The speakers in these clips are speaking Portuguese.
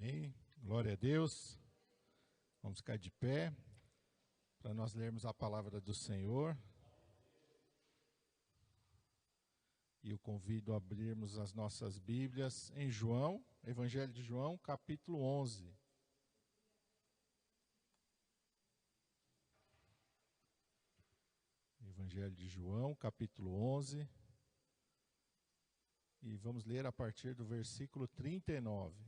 Amém. Glória a Deus. Vamos ficar de pé para nós lermos a palavra do Senhor. E eu convido a abrirmos as nossas Bíblias em João, Evangelho de João, capítulo 11. Evangelho de João, capítulo 11. E vamos ler a partir do versículo 39.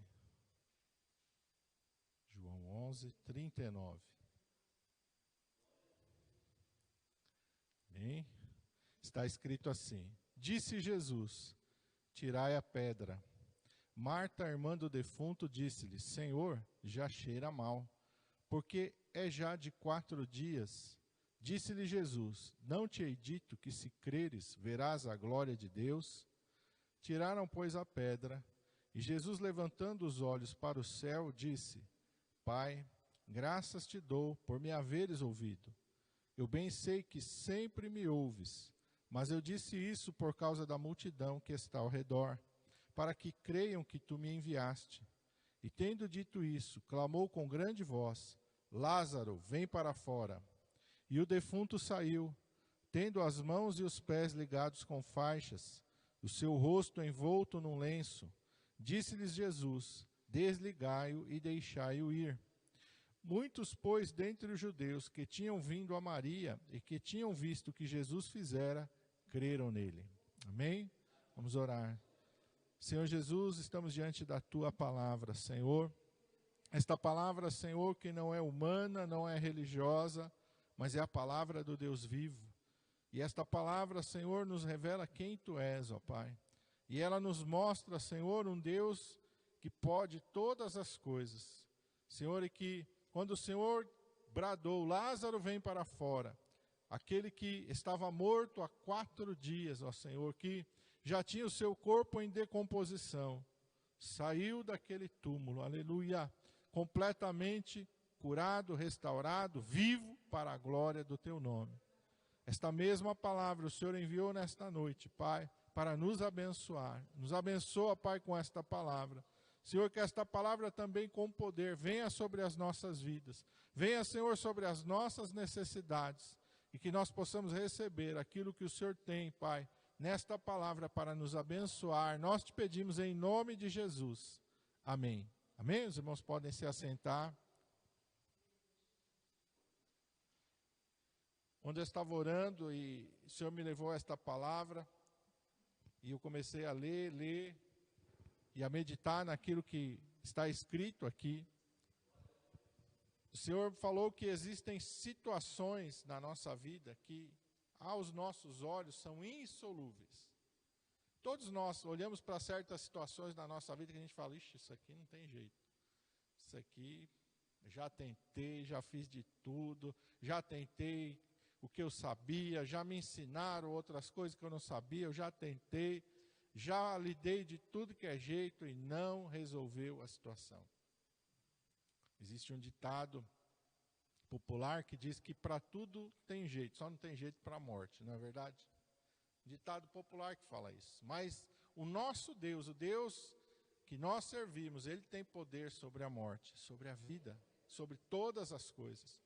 João 11, 39. Bem, está escrito assim: Disse Jesus: tirai a pedra. Marta, irmã do defunto, disse-lhe: Senhor, já cheira mal, porque é já de 4 dias. Disse-lhe Jesus: não te hei dito que, se creres, verás a glória de Deus? Tiraram, pois, a pedra, e Jesus, levantando os olhos para o céu, disse: Pai, graças te dou por me haveres ouvido. Eu bem sei que sempre me ouves, mas eu disse isso por causa da multidão que está ao redor, para que creiam que tu me enviaste. E tendo dito isso, clamou com grande voz: Lázaro, vem para fora. E o defunto saiu, tendo as mãos e os pés ligados com faixas, o seu rosto envolto num lenço. Disse-lhes Jesus: desligai-o e deixai-o ir. Muitos, pois, dentre os judeus que tinham vindo a Maria e que tinham visto o que Jesus fizera, creram nele. Amém? Vamos orar. Senhor Jesus, estamos diante da Tua palavra, Senhor. Esta palavra, Senhor, que não é humana, não é religiosa, mas é a palavra do Deus vivo. E esta palavra, Senhor, nos revela quem Tu és, ó Pai. E ela nos mostra, Senhor, um Deus que pode todas as coisas. Senhor, e que quando o Senhor bradou: Lázaro, vem para fora, aquele que estava morto há 4 dias, ó Senhor, que já tinha o seu corpo em decomposição, saiu daquele túmulo, aleluia, completamente curado, restaurado, vivo para a glória do Teu nome. Esta mesma palavra o Senhor enviou nesta noite, Pai, para nos abençoar. Nos abençoa, Pai, com esta palavra. Senhor, que esta palavra também com poder venha sobre as nossas vidas. Venha, Senhor, sobre as nossas necessidades. E que nós possamos receber aquilo que o Senhor tem, Pai, nesta palavra para nos abençoar. Nós te pedimos em nome de Jesus. Amém. Amém? Os irmãos podem se assentar. Onde eu estava orando e o Senhor me levou a esta palavra, e eu comecei a ler e a meditar naquilo que está escrito aqui. O Senhor falou que existem situações na nossa vida que, aos nossos olhos, são insolúveis. Todos nós olhamos para certas situações na nossa vida que a gente fala: ixi, isso aqui não tem jeito. Isso aqui, já tentei, já fiz de tudo, já tentei o que eu sabia, já me ensinaram outras coisas que eu não sabia, eu já tentei, já lidei de tudo que é jeito e não resolveu a situação. Existe um ditado popular que diz que para tudo tem jeito, só não tem jeito para a morte, não é verdade? Ditado popular que fala isso. Mas o nosso Deus, o Deus que nós servimos, Ele tem poder sobre a morte, sobre a vida, sobre todas as coisas.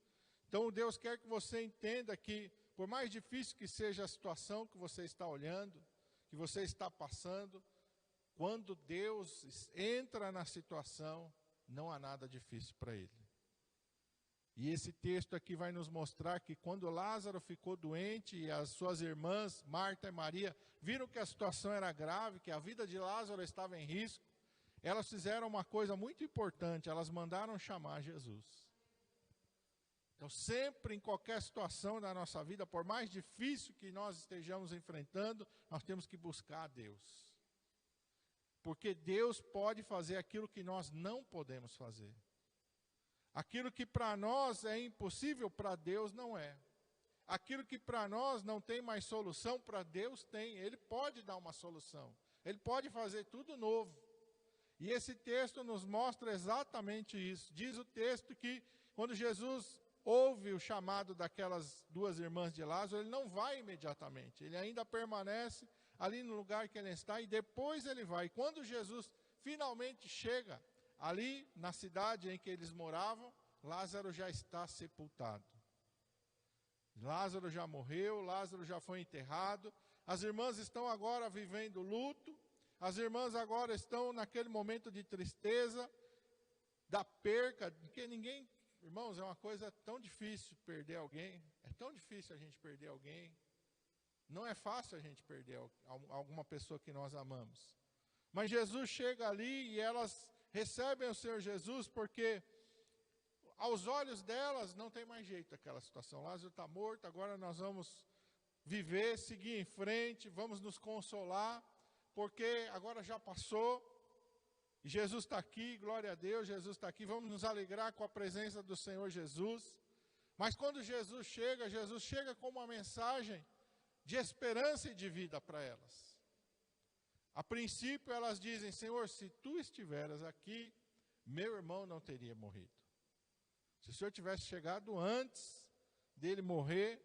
Então Deus quer que você entenda que, por mais difícil que seja a situação que você está olhando, que você está passando, quando Deus entra na situação, não há nada difícil para Ele. E esse texto aqui vai nos mostrar que quando Lázaro ficou doente e as suas irmãs, Marta e Maria, viram que a situação era grave, que a vida de Lázaro estava em risco, elas fizeram uma coisa muito importante: elas mandaram chamar Jesus. Então, sempre, em qualquer situação da nossa vida, por mais difícil que nós estejamos enfrentando, nós temos que buscar a Deus. Porque Deus pode fazer aquilo que nós não podemos fazer. Aquilo que para nós é impossível, para Deus não é. Aquilo que para nós não tem mais solução, para Deus tem. Ele pode dar uma solução. Ele pode fazer tudo novo. E esse texto nos mostra exatamente isso. Diz o texto que quando Jesus ouve o chamado daquelas 2 irmãs de Lázaro, ele não vai imediatamente. Ele ainda permanece ali no lugar que ele está e depois ele vai. E quando Jesus finalmente chega ali na cidade em que eles moravam, Lázaro já está sepultado. Lázaro já morreu, Lázaro já foi enterrado. As irmãs estão agora vivendo luto. As irmãs agora estão naquele momento de tristeza, da perca, porque ninguém... Irmãos, é uma coisa tão difícil perder alguém. É tão difícil a gente perder alguém. Não é fácil a gente perder alguma pessoa que nós amamos. Mas Jesus chega ali e elas recebem o Senhor Jesus porque aos olhos delas não tem mais jeito aquela situação. Lázaro está morto, agora nós vamos viver, seguir em frente, vamos nos consolar, porque agora já passou. E Jesus está aqui, glória a Deus, Jesus está aqui, vamos nos alegrar com a presença do Senhor Jesus. Mas quando Jesus chega com uma mensagem de esperança e de vida para elas. A princípio elas dizem, Senhor, se tu estiveras aqui, meu irmão não teria morrido. Se o Senhor tivesse chegado antes dele morrer,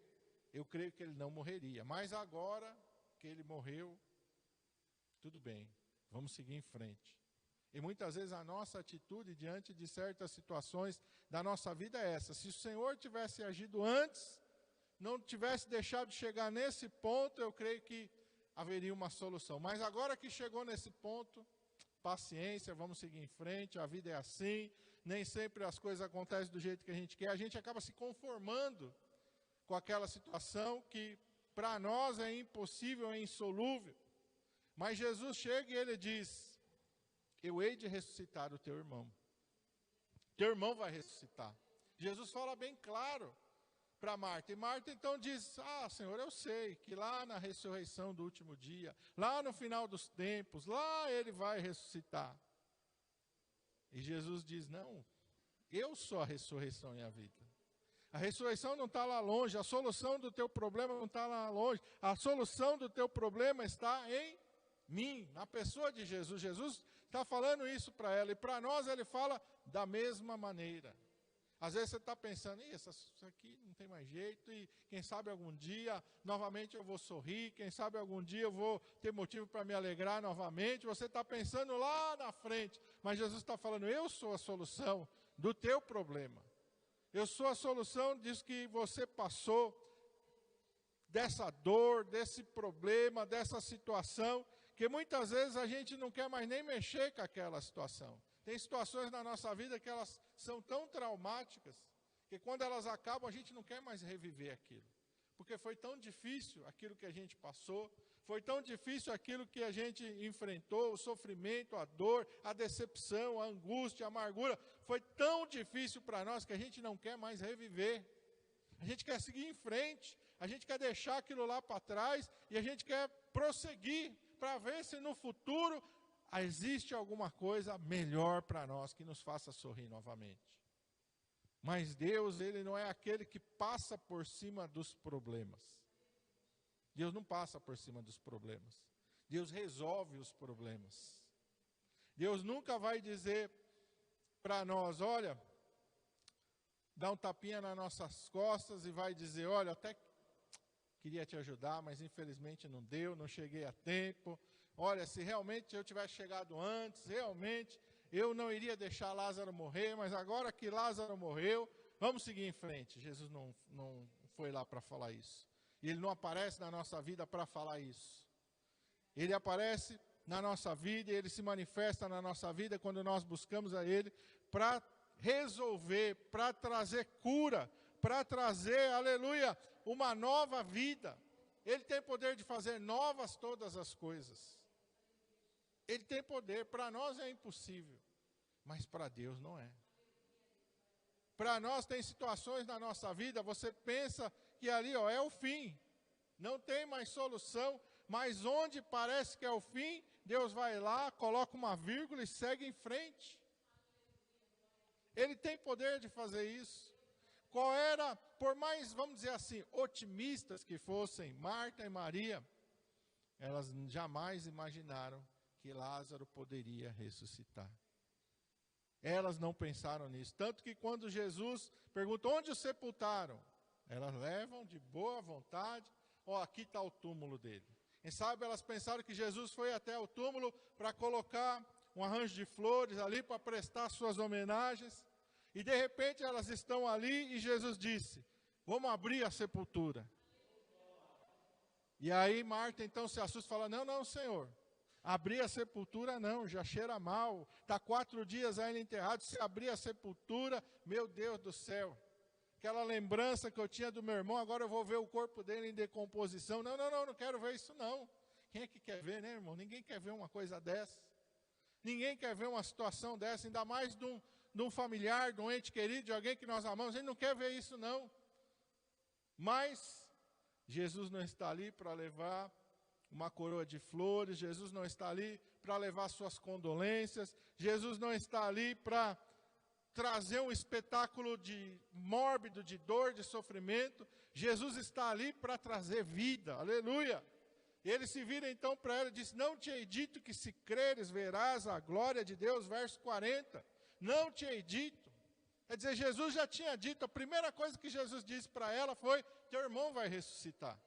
eu creio que ele não morreria. Mas agora que ele morreu, tudo bem, vamos seguir em frente. E muitas vezes a nossa atitude diante de certas situações da nossa vida é essa. Se o Senhor tivesse agido antes, não tivesse deixado de chegar nesse ponto, eu creio que haveria uma solução. Mas agora que chegou nesse ponto, paciência, vamos seguir em frente, a vida é assim, nem sempre as coisas acontecem do jeito que a gente quer, a gente acaba se conformando com aquela situação que para nós é impossível, é insolúvel. Mas Jesus chega e ele diz, eu hei de ressuscitar o teu irmão. Teu irmão vai ressuscitar. Jesus fala bem claro para Marta. E Marta então diz, Senhor, eu sei que lá na ressurreição do último dia, lá no final dos tempos, lá ele vai ressuscitar. E Jesus diz, não, eu sou a ressurreição e a vida. A ressurreição não está lá longe, a solução do teu problema não está lá longe. A solução do teu problema está em mim, na pessoa de Jesus. Jesus está falando isso para ela, e para nós ele fala da mesma maneira. Às vezes você está pensando, isso aqui não tem mais jeito, e quem sabe algum dia, novamente eu vou sorrir, quem sabe algum dia eu vou ter motivo para me alegrar novamente. Você está pensando lá na frente, mas Jesus está falando, eu sou a solução do teu problema. Eu sou a solução disso que você passou, dessa dor, desse problema, dessa situação, que muitas vezes a gente não quer mais nem mexer com aquela situação. Tem situações na nossa vida que elas são tão traumáticas, que quando elas acabam a gente não quer mais reviver aquilo. Porque foi tão difícil aquilo que a gente passou, foi tão difícil aquilo que a gente enfrentou, o sofrimento, a dor, a decepção, a angústia, a amargura. Foi tão difícil para nós que a gente não quer mais reviver. A gente quer seguir em frente, a gente quer deixar aquilo lá para trás e a gente quer prosseguir para ver se no futuro existe alguma coisa melhor para nós que nos faça sorrir novamente. Mas Deus, ele não é aquele que passa por cima dos problemas. Deus não passa por cima dos problemas. Deus resolve os problemas. Deus nunca vai dizer para nós, olha, dá um tapinha nas nossas costas e vai dizer, olha, até queria te ajudar, mas infelizmente não deu, não cheguei a tempo. Olha, se realmente eu tivesse chegado antes, realmente eu não iria deixar Lázaro morrer, mas agora que Lázaro morreu, vamos seguir em frente. Jesus não foi lá para falar isso. E ele não aparece na nossa vida para falar isso. Ele aparece na nossa vida e ele se manifesta na nossa vida quando nós buscamos a ele para resolver, para trazer cura, para trazer, aleluia, uma nova vida. Ele tem poder de fazer novas todas as coisas. Ele tem poder, para nós é impossível, mas para Deus não é. Para nós tem situações na nossa vida, você pensa que ali é o fim, não tem mais solução, mas onde parece que é o fim, Deus vai lá, coloca uma vírgula e segue em frente. Ele tem poder de fazer isso. Qual era, por mais, vamos dizer assim, otimistas que fossem Marta e Maria, elas jamais imaginaram que Lázaro poderia ressuscitar. Elas não pensaram nisso. Tanto que quando Jesus pergunta onde o sepultaram, elas levam de boa vontade, aqui está o túmulo dele. Quem sabe elas pensaram que Jesus foi até o túmulo para colocar um arranjo de flores ali para prestar suas homenagens. E de repente elas estão ali e Jesus disse, vamos abrir a sepultura. E aí Marta então se assusta e fala, não, Senhor, abrir a sepultura não, já cheira mal, está 4 dias ainda enterrado, se abrir a sepultura, meu Deus do céu. Aquela lembrança que eu tinha do meu irmão, agora eu vou ver o corpo dele em decomposição. Não quero ver isso não. Quem é que quer ver, né, irmão? Ninguém quer ver uma coisa dessa. Ninguém quer ver uma situação dessa, ainda mais de um familiar, de um ente querido, de alguém que nós amamos. A gente não quer ver isso não. Mas Jesus não está ali para levar uma coroa de flores, Jesus não está ali para levar suas condolências, Jesus não está ali para trazer um espetáculo de mórbido, de dor, de sofrimento. Jesus está ali para trazer vida, aleluia. Ele se vira então para ela e diz, não te hei dito que se creres verás a glória de Deus, verso 40, não te hei dito. Quer dizer, Jesus já tinha dito, a primeira coisa que Jesus disse para ela foi, teu irmão vai ressuscitar.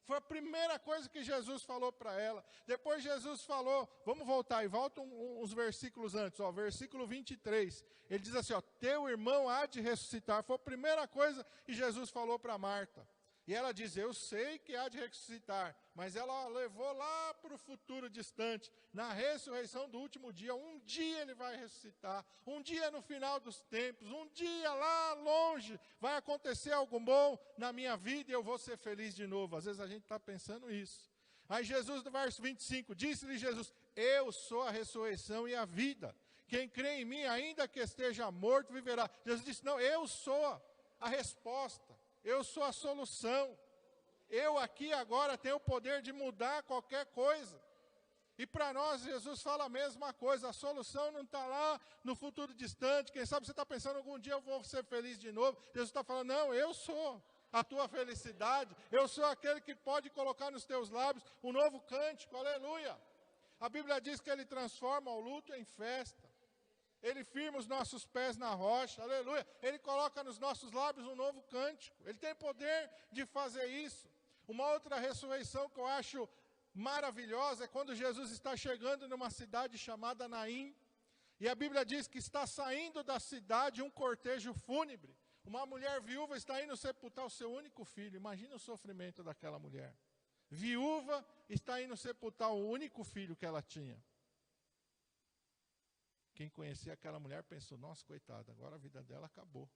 Foi a primeira coisa que Jesus falou para ela. Depois Jesus falou, vamos voltar e volta uns versículos antes, versículo 23. Ele diz assim, teu irmão há de ressuscitar. Foi a primeira coisa que Jesus falou para Marta. E ela diz, eu sei que há de ressuscitar, mas ela levou lá para o futuro distante, na ressurreição do último dia. Um dia ele vai ressuscitar, um dia no final dos tempos, um dia lá longe vai acontecer algo bom na minha vida e eu vou ser feliz de novo. Às vezes a gente está pensando isso. Aí Jesus, no verso 25, disse-lhe Jesus, eu sou a ressurreição e a vida. Quem crê em mim, ainda que esteja morto, viverá. Jesus disse, não, eu sou a resposta. Eu sou a solução. Eu aqui agora tenho o poder de mudar qualquer coisa. E para nós Jesus fala a mesma coisa. A solução não está lá no futuro distante. Quem sabe você está pensando, algum dia eu vou ser feliz de novo. Jesus está falando, não, eu sou a tua felicidade. Eu sou aquele que pode colocar nos teus lábios um novo cântico, aleluia. A Bíblia diz que ele transforma o luto em festa. Ele firma os nossos pés na rocha, aleluia. Ele coloca nos nossos lábios um novo cântico. Ele tem poder de fazer isso. Uma outra ressurreição que eu acho maravilhosa é quando Jesus está chegando numa cidade chamada Naim. E a Bíblia diz que está saindo da cidade um cortejo fúnebre. Uma mulher viúva está indo sepultar o seu único filho. Imagina o sofrimento daquela mulher. Viúva está indo sepultar o único filho que ela tinha. Quem conhecia aquela mulher pensou, nossa, coitada, agora a vida dela acabou.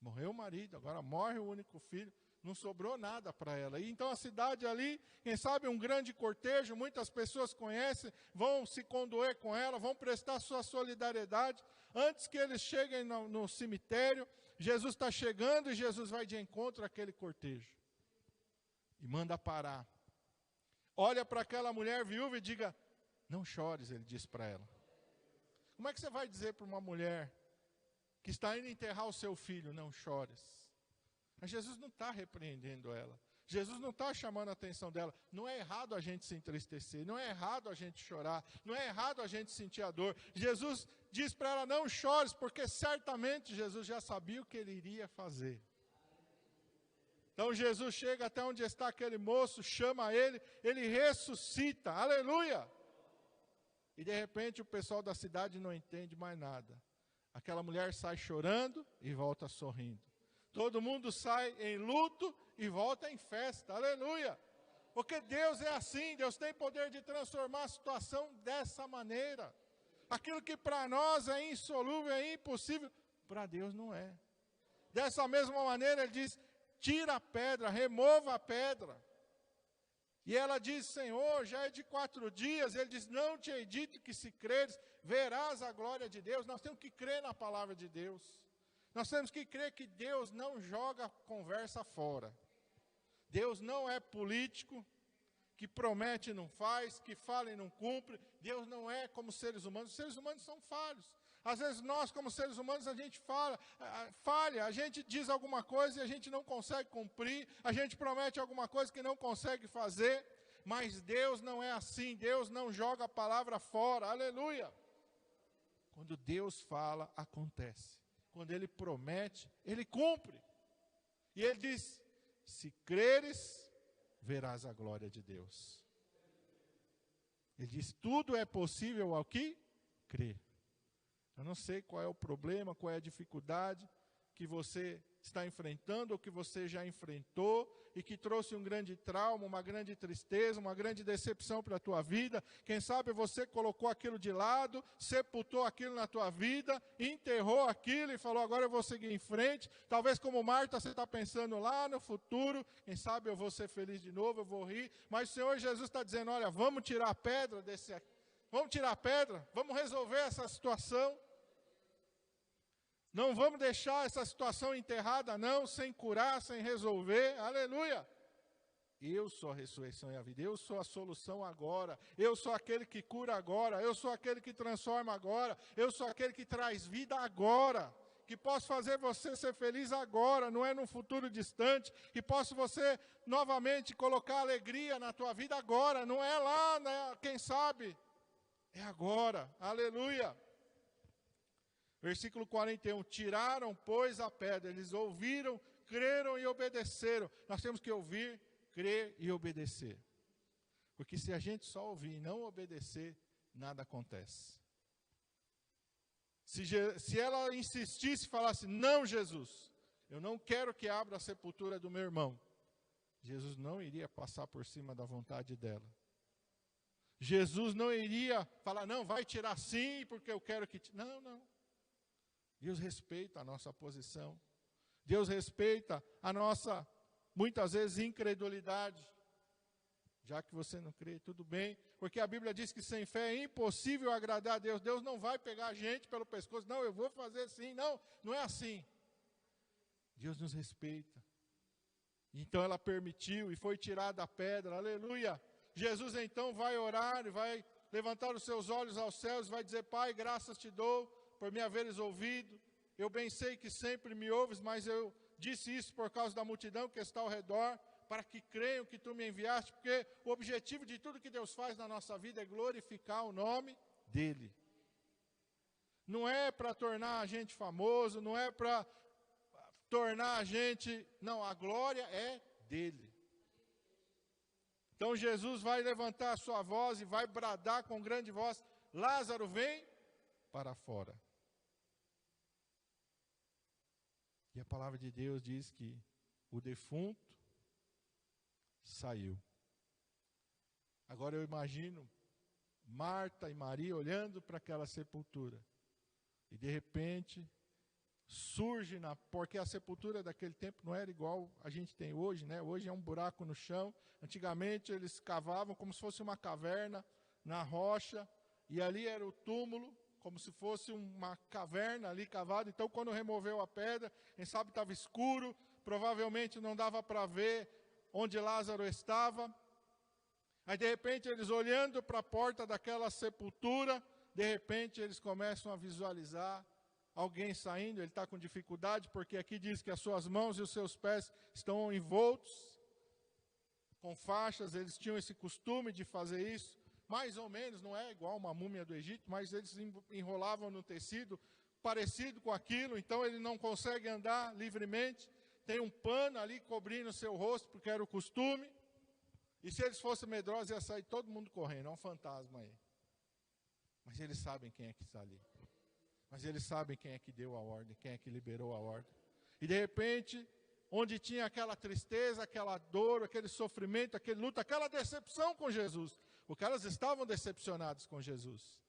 Morreu o marido, agora morre o único filho, não sobrou nada para ela. E então a cidade ali, quem sabe um grande cortejo, muitas pessoas conhecem, vão se condoer com ela, vão prestar sua solidariedade. Antes que eles cheguem no cemitério, Jesus está chegando e Jesus vai de encontro àquele cortejo. E manda parar. Olha para aquela mulher viúva e diga, não chores, ele diz para ela. Como é que você vai dizer para uma mulher que está indo enterrar o seu filho, não chores? Mas Jesus não está repreendendo ela. Jesus não está chamando a atenção dela. Não é errado a gente se entristecer, não é errado a gente chorar, não é errado a gente sentir a dor. Jesus diz para ela, não chores, porque certamente Jesus já sabia o que ele iria fazer. Então Jesus chega até onde está aquele moço, chama ele, ele ressuscita, aleluia! E de repente o pessoal da cidade não entende mais nada. Aquela mulher sai chorando e volta sorrindo. Todo mundo sai em luto e volta em festa, aleluia. Porque Deus é assim, Deus tem poder de transformar a situação dessa maneira. Aquilo que para nós é insolúvel, é impossível, para Deus não é. Dessa mesma maneira ele diz, tira a pedra, remova a pedra. E ela diz, Senhor, já é de 4 dias. Ele diz, não te hei dito que se creres, verás a glória de Deus. Nós temos que crer na palavra de Deus. Nós temos que crer que Deus não joga conversa fora. Deus não é político, que promete e não faz, que fala e não cumpre. Deus não é como seres humanos. Os seres humanos são falhos. Às vezes nós, como seres humanos, a gente falha, a gente diz alguma coisa e a gente não consegue cumprir, a gente promete alguma coisa que não consegue fazer, mas Deus não é assim, Deus não joga a palavra fora, aleluia. Quando Deus fala, acontece. Quando Ele promete, Ele cumpre. E Ele diz, se creres, verás a glória de Deus. Ele diz, tudo é possível ao que crer. Eu não sei qual é o problema, qual é a dificuldade que você está enfrentando ou que você já enfrentou e que trouxe um grande trauma, uma grande tristeza, uma grande decepção para a tua vida. Quem sabe você colocou aquilo de lado, sepultou aquilo na tua vida, enterrou aquilo e falou, agora eu vou seguir em frente. Talvez como Marta você está pensando lá no futuro, quem sabe eu vou ser feliz de novo, eu vou rir. Mas o Senhor Jesus está dizendo, olha, vamos tirar a pedra desse aqui. Vamos tirar a pedra, vamos resolver essa situação. Não vamos deixar essa situação enterrada, não, sem curar, sem resolver. Aleluia! Eu sou a ressurreição e a vida, eu sou a solução agora, eu sou aquele que cura agora, eu sou aquele que transforma agora, eu sou aquele que traz vida agora, que posso fazer você ser feliz agora, não é num futuro distante, que posso você novamente colocar alegria na tua vida agora, não é lá, né, quem sabe, é agora. Aleluia! Versículo 41, tiraram, pois, a pedra. Eles ouviram, creram e obedeceram. Nós temos que ouvir, crer e obedecer. Porque se a gente só ouvir e não obedecer, nada acontece. Se ela insistisse e falasse, não, Jesus, eu não quero que abra a sepultura do meu irmão. Jesus não iria passar por cima da vontade dela. Jesus não iria falar, não, vai tirar sim, porque eu quero que... Não, não. Deus respeita a nossa posição. Deus respeita a nossa, muitas vezes, incredulidade. Já que você não crê, tudo bem. Porque a Bíblia diz que sem fé é impossível agradar a Deus. Deus não vai pegar a gente pelo pescoço. Não, eu vou fazer sim. Não, não é assim. Deus nos respeita. Então ela permitiu e foi tirada a pedra. Aleluia. Jesus então vai orar e vai levantar os seus olhos aos céus e vai dizer, Pai, graças te dou por me haveres ouvido, eu bem sei que sempre me ouves, mas eu disse isso por causa da multidão que está ao redor, para que creiam que tu me enviaste, porque o objetivo de tudo que Deus faz na nossa vida é glorificar o nome dEle. Não é para tornar a gente famoso, não é para tornar a gente... Não, a glória é dEle. Então Jesus vai levantar a sua voz e vai bradar com grande voz, Lázaro, vem para fora. E a palavra de Deus diz que o defunto saiu. Agora eu imagino Marta e Maria olhando para aquela sepultura. E de repente surge, porque a sepultura daquele tempo não era igual a gente tem hoje, né? Hoje é um buraco no chão. Antigamente eles cavavam como se fosse uma caverna na rocha. E ali era o túmulo, como se fosse uma caverna ali cavada. Então, quando removeu a pedra, quem sabe estava escuro, provavelmente não dava para ver onde Lázaro estava. Aí, de repente, eles olhando para a porta daquela sepultura, de repente, eles começam a visualizar alguém saindo. Ele está com dificuldade, porque aqui diz que as suas mãos e os seus pés estão envoltos com faixas. Eles tinham esse costume de fazer isso. Mais ou menos, não é igual uma múmia do Egito, mas eles enrolavam no tecido parecido com aquilo, então ele não consegue andar livremente. Tem um pano ali cobrindo o seu rosto, porque era o costume. E se eles fossem medrosos, ia sair todo mundo correndo, é um fantasma aí. Mas eles sabem quem é que está ali. Mas eles sabem quem é que deu a ordem, quem é que liberou a ordem. E de repente, onde tinha aquela tristeza, aquela dor, aquele sofrimento, aquele luto, aquela decepção com Jesus, porque elas estavam decepcionadas com Jesus.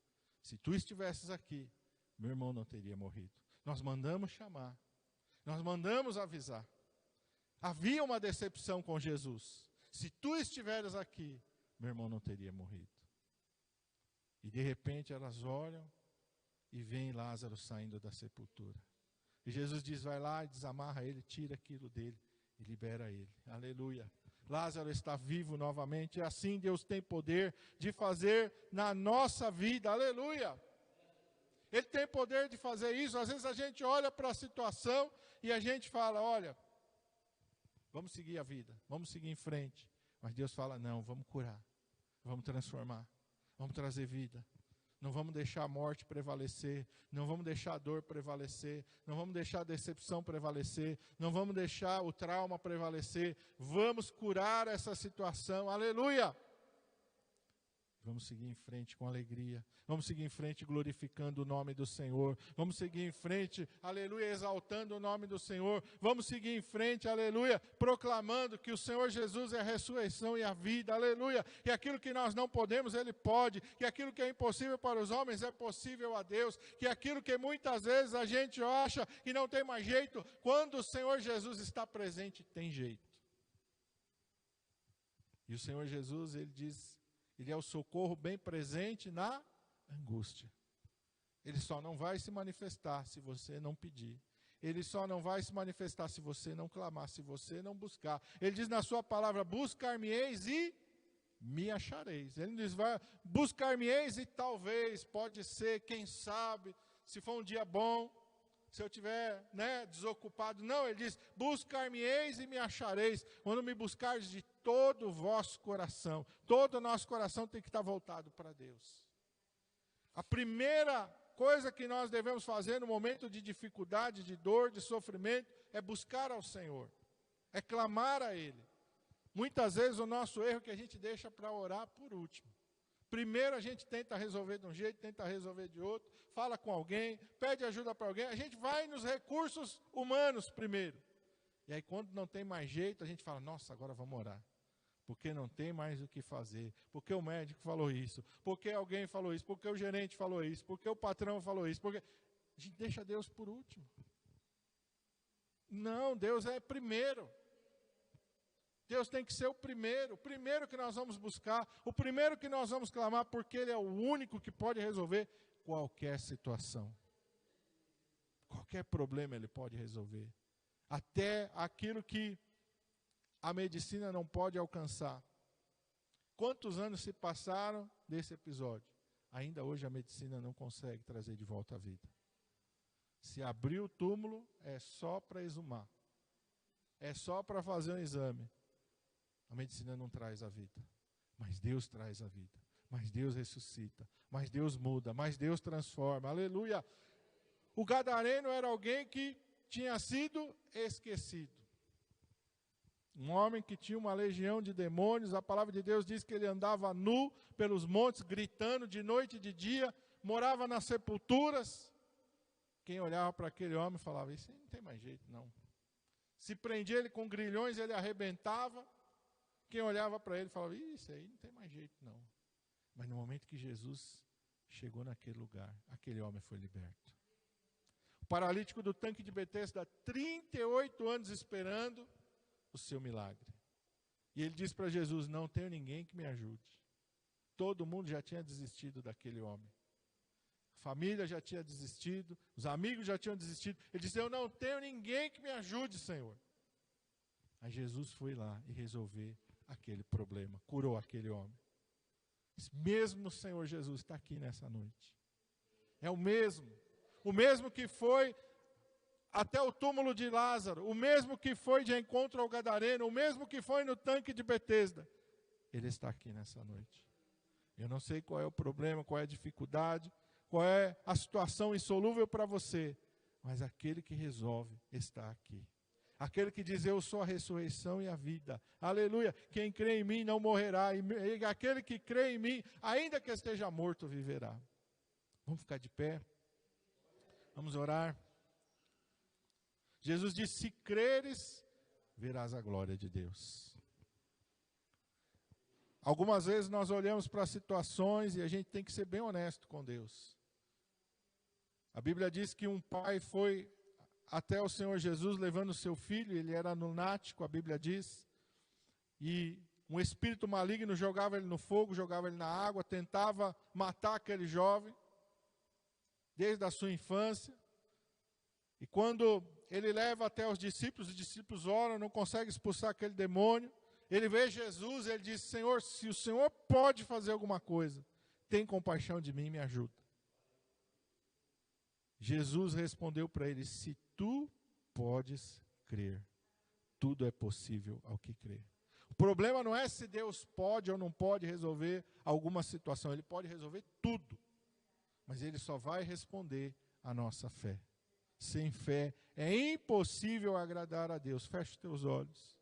Se tu estivesses aqui, meu irmão não teria morrido. Nós mandamos chamar, nós mandamos avisar. Havia uma decepção com Jesus. Se tu estiveres aqui, meu irmão não teria morrido. E de repente elas olham e veem Lázaro saindo da sepultura. E Jesus diz, vai lá, desamarra ele, tira aquilo dele e libera ele. Aleluia. Lázaro está vivo novamente, e assim Deus tem poder de fazer na nossa vida, aleluia. Ele tem poder de fazer isso. Às vezes a gente olha para a situação e a gente fala, olha, vamos seguir a vida, vamos seguir em frente. Mas Deus fala, não, vamos curar, vamos transformar, vamos trazer vida. Não vamos deixar a morte prevalecer, não vamos deixar a dor prevalecer, não vamos deixar a decepção prevalecer, não vamos deixar o trauma prevalecer, vamos curar essa situação, aleluia! Vamos seguir em frente com alegria. Vamos seguir em frente glorificando o nome do Senhor. Vamos seguir em frente, aleluia, exaltando o nome do Senhor. Vamos seguir em frente, aleluia, proclamando que o Senhor Jesus é a ressurreição e a vida, aleluia. E aquilo que nós não podemos, Ele pode. Que aquilo que é impossível para os homens é possível a Deus. Que aquilo que muitas vezes a gente acha que não tem mais jeito, quando o Senhor Jesus está presente, tem jeito. E o Senhor Jesus, Ele diz, Ele é o socorro bem presente na angústia. Ele só não vai se manifestar se você não pedir. Ele só não vai se manifestar se você não clamar, se você não buscar. Ele diz na sua palavra, buscar-me-eis e me achareis. Ele diz, buscar-me-eis e talvez, pode ser, quem sabe, se for um dia bom, se eu estiver desocupado. Não, ele diz, buscar-me-eis e me achareis, quando me buscardes de todo o vosso coração. Todo o nosso coração tem que estar voltado para Deus. A primeira coisa que nós devemos fazer no momento de dificuldade, de dor, de sofrimento, é buscar ao Senhor, é clamar a Ele. Muitas vezes o nosso erro é que a gente deixa para orar por último. Primeiro a gente tenta resolver de um jeito, tenta resolver de outro, fala com alguém, pede ajuda para alguém, a gente vai nos recursos humanos primeiro. E aí quando não tem mais jeito, a gente fala, nossa, agora vamos orar. Porque não tem mais o que fazer, porque o médico falou isso, porque alguém falou isso, porque o gerente falou isso, porque o patrão falou isso, porque... A gente deixa Deus por último. Não, Deus é primeiro. Deus tem que ser o primeiro que nós vamos buscar, o primeiro que nós vamos clamar, porque Ele é o único que pode resolver qualquer situação. Qualquer problema Ele pode resolver. Até aquilo que a medicina não pode alcançar. Quantos anos se passaram desse episódio? Ainda hoje a medicina não consegue trazer de volta a vida. Se abrir o túmulo, é só para exumar. É só para fazer um exame. A medicina não traz a vida. Mas Deus traz a vida. Mas Deus ressuscita. Mas Deus muda. Mas Deus transforma. Aleluia! O gadareno era alguém que tinha sido esquecido. Um homem que tinha uma legião de demônios, a palavra de Deus diz que ele andava nu pelos montes, gritando de noite e de dia, morava nas sepulturas. Quem olhava para aquele homem falava, isso aí não tem mais jeito não. Se prendia ele com grilhões, ele arrebentava. Quem olhava para ele falava, isso aí não tem mais jeito não. Mas no momento que Jesus chegou naquele lugar, aquele homem foi liberto. O paralítico do tanque de Betesda, 38 anos esperando o seu milagre. E ele disse para Jesus, não tenho ninguém que me ajude. Todo mundo já tinha desistido daquele homem. A família já tinha desistido, os amigos já tinham desistido. Ele disse, eu não tenho ninguém que me ajude, Senhor. Aí Jesus foi lá e resolveu aquele problema, curou aquele homem. Mesmo o Senhor Jesus está aqui nessa noite. É o mesmo que foi até o túmulo de Lázaro, o mesmo que foi de encontro ao gadareno, o mesmo que foi no tanque de Betesda, Ele está aqui nessa noite. Eu não sei qual é o problema, qual é a dificuldade, qual é a situação insolúvel para você, mas aquele que resolve está aqui. Aquele que diz, eu sou a ressurreição e a vida. Aleluia. Quem crê em mim não morrerá. E aquele que crê em mim, ainda que esteja morto, viverá. Vamos ficar de pé. Vamos orar. Jesus disse, se creres, verás a glória de Deus. Algumas vezes nós olhamos para situações e a gente tem que ser bem honesto com Deus. A Bíblia diz que um pai foi até o Senhor Jesus levando o seu filho, ele era lunático, a Bíblia diz, e um espírito maligno jogava ele no fogo, jogava ele na água, tentava matar aquele jovem, desde a sua infância. E quando ele leva até os discípulos oram, não conseguem expulsar aquele demônio. Ele vê Jesus, ele diz, Senhor, se o Senhor pode fazer alguma coisa, tem compaixão de mim e me ajuda. Jesus respondeu para ele, se tu podes crer, tudo é possível ao que crê. O problema não é se Deus pode ou não pode resolver alguma situação, Ele pode resolver tudo. Mas Ele só vai responder à nossa fé. Sem fé é impossível agradar a Deus. Feche os teus olhos.